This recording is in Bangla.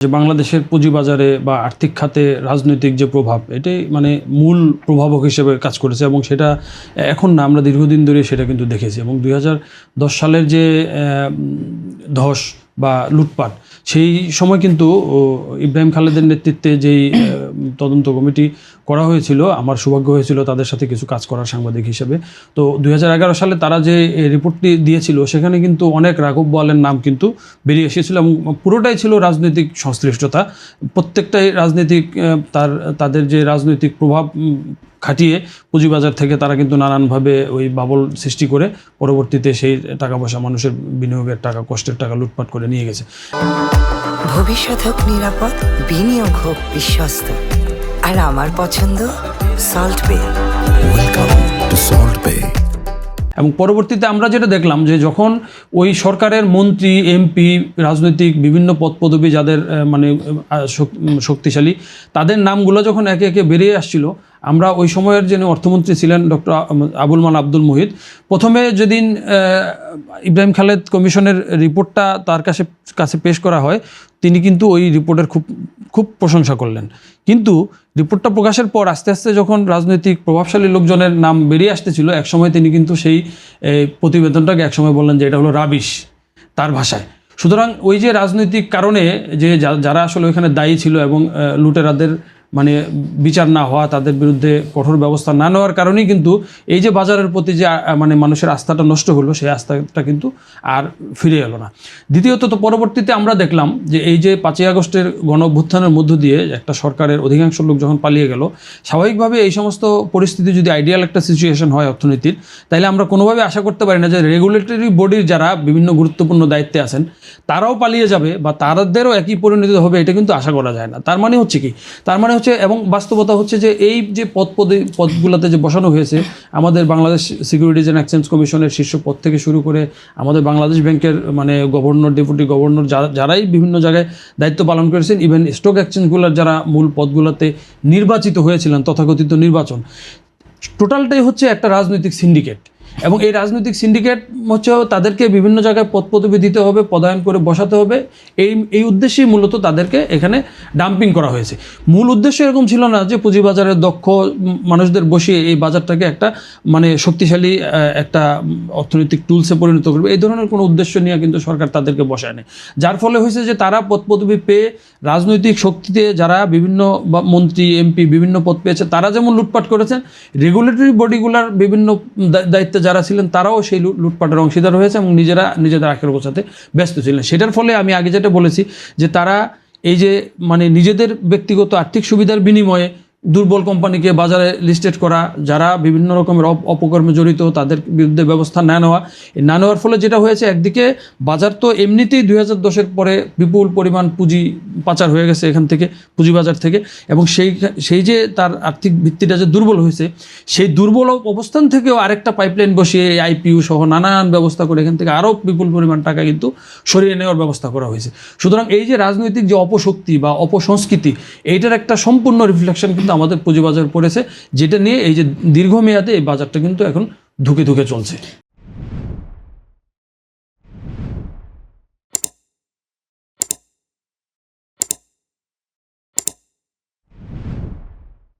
যে বাংলাদেশের পুঁজিবাজারে বা আর্থিক খাতে রাজনৈতিক যে প্রভাব এটাই মানে মূল প্রভাবক হিসেবে কাজ করেছে এবং সেটা এখন না আমরা দীর্ঘদিন ধরে সেটা কিন্তু দেখেছি এবং 2010 সালের যে ধস বা লুটপাট সেই সময় কিন্তু ইব্রাহিম খালেদের নেতৃত্বে যেই তদন্ত কমিটি করা হয়েছিল আমার সৌভাগ্য হয়েছিল তাদের সাথে কিছু কাজ করার সাংবাদিক হিসেবে। তো 2011 সালে তারা যে রিপোর্টটি দিয়েছিল সেখানে কিন্তু অনেক রাঘব বোয়ালের নাম কিন্তু বেরিয়ে এসেছিল এবং পুরোটাই ছিল রাজনৈতিক সংশ্লিষ্টতা। প্রত্যেকটাই রাজনৈতিক তাদের যে রাজনৈতিক প্রভাব খাটিয়ে পুঁজিবাজার থেকে তারা কিন্তু নানানভাবে ওই বাবল সৃষ্টি করে পরবর্তীতে সেই টাকা পয়সা মানুষের বিনিয়োগের টাকা কষ্টের টাকা লুটপাট করে নিয়ে গেছে। ভবিষ্যৎ হোক নিরাপদ, বিনিয়োগ হোক বিশ্বস্ত, আর আমার পছন্দ সল্ট বে। ওয়েলকাম টু সল্ট বে। এবং পরবর্তীতে আমরা যেটা দেখলাম যে যখন ওই সরকারের মন্ত্রী এমপি রাজনৈতিক বিভিন্ন পদপদবী যাদের মানে শক্তিশালী তাদের নামগুলো যখন একে একে বেরিয়ে আসছিল, আমরা ওই সময়ের যিনি অর্থমন্ত্রী ছিলেন ডক্টর আবুল মাল আব্দুল মুহিত, প্রথমে যেদিন ইব্রাহিম খালেদ কমিশনের রিপোর্টটা তার কাছে পেশ করা হয় তিনি কিন্তু ওই রিপোর্টের খুব প্রশংসা করলেন। কিন্তু রিপোর্টটা প্রকাশের পর আস্তে আস্তে যখন রাজনৈতিক প্রভাবশালী লোকজনের নাম বেরিয়ে আসতেছিল একসময় তিনি কিন্তু সেই প্রতিবেদনটাকে একসময় বললেন যে এটা হলো রাবিশ তার ভাষায়। সুতরাং ওই যে রাজনৈতিক কারণে যে যারা আসলে ওইখানে দায়ী ছিল এবং লুটেরাদের মানে বিচার না হওয়া, তাদের বিরুদ্ধে কঠোর ব্যবস্থা না নেওয়ার কারণেই কিন্তু এই যে বাজারের প্রতি যে মানে মানুষের আস্থাটা নষ্ট হলো সেই আস্থাটা কিন্তু আর ফিরে এলো না। দ্বিতীয়ত তো পরবর্তীতে আমরা দেখলাম যে এই যে 5ই আগস্টের গণ অভ্যুত্থানের মধ্য দিয়ে একটা সরকারের অধিকাংশ লোক যখন পালিয়ে গেল, স্বাভাবিকভাবে এই সমস্ত পরিস্থিতি যদি আইডিয়াল একটা সিচুয়েশন হয় অর্থনীতির, তাইলে আমরা কোনোভাবে আশা করতে পারি না যে রেগুলেটরি বডির যারা বিভিন্ন গুরুত্বপূর্ণ দায়িত্বে আছেন তারাও পালিয়ে যাবে বা তাদেরও একই পরিণতি হবে, এটা কিন্তু আশা করা যায় না। তার মানে হচ্ছে কি, তার মানে হচ্ছে এবং বাস্তবতা হচ্ছে যে এই যে পদগুলোতে যে বসানো হয়েছে আমাদের বাংলাদেশ সিকিউরিটিজ অ্যান্ড এক্সচেঞ্জ কমিশনের শীর্ষ পদ থেকে শুরু করে আমাদের বাংলাদেশ ব্যাংকের মানে গভর্নর, ডেপুটি গভর্নর যারাই বিভিন্ন জায়গায় দায়িত্ব পালন করেছেন, ইভেন স্টক এক্সচেঞ্জগুলোর যারা মূল পদগুলোতে নির্বাচিত হয়েছিলেন তথাকথিত নির্বাচন, টোটালটাই হচ্ছে একটা রাজনৈতিক সিন্ডিকেট। এবং এই রাজনৈতিক সিন্ডিকেট হচ্ছে তাদেরকে বিভিন্ন জায়গায় পদপদবি দিতে হবে, পদায়ন করে বসাতে হবে, এই উদ্দেশ্যেই মূলত তাদেরকে এখানে ডাম্পিং করা হয়েছে। মূল উদ্দেশ্য এরকম ছিল না যে পুঁজিবাজারের দক্ষ মানুষদের বসিয়ে এই বাজারটাকে একটা মানে শক্তিশালী একটা অর্থনৈতিক টুলসে পরিণত করবে, এই ধরনের কোনো উদ্দেশ্য নিয়ে কিন্তু সরকার তাদেরকে বসায় নেয়। যার ফলে হয়েছে যে তারা পদপদবি পেয়ে রাজনৈতিক শক্তিতে যারা বিভিন্ন মন্ত্রী এমপি বিভিন্ন পদ পেয়েছে তারা যেমন লুটপাট করেছেন, রেগুলেটরি বডিগুলার বিভিন্ন দায়িত্বে যারা ছিলেন তারাও সেই লুটপাটের অংশীদার হয়েছে এবং নিজেদের আখের গোছাতে ব্যস্ত ছিলেন। সেটার ফলে আমি আগে যেটা বলেছি যে তারা এই যে মানে নিজেদের ব্যক্তিগত আর্থিক সুবিধার বিনিময়ে দুর্বল কোম্পানিকে বাজারে লিস্টেড করা, যারা বিভিন্ন রকমের অপকর্মে জড়িত তাদের বিরুদ্ধে ব্যবস্থা না নেওয়ার ফলে যেটা হয়েছে, একদিকে বাজার তো এমনিতেই 2010-এর পরে বিপুল পরিমাণ পুঁজি পাচার হয়ে গেছে এখান থেকে পুঁজিবাজার থেকে, এবং সেই যে তার আর্থিক ভিত্তিটা যে দুর্বল হয়েছে সেই দুর্বল অবস্থান থেকেও আরেকটা পাইপলাইন বসিয়ে আইপিইউ সহ নানান ব্যবস্থা করে এখান থেকে আরও বিপুল পরিমাণ টাকা কিন্তু সরিয়ে নেওয়ার ব্যবস্থা করা হয়েছে। সুতরাং এই যে রাজনৈতিক যে অপশক্তি বা অপসংস্কৃতি, এইটার একটা সম্পূর্ণ রিফ্লেকশন কিন্তু আমাদের পুঁজিবাজার পড়েছে, যেটা নিয়ে এই যে দীর্ঘমেয়াদে এই বাজারটা কিন্তু এখন ধুকে চলছে।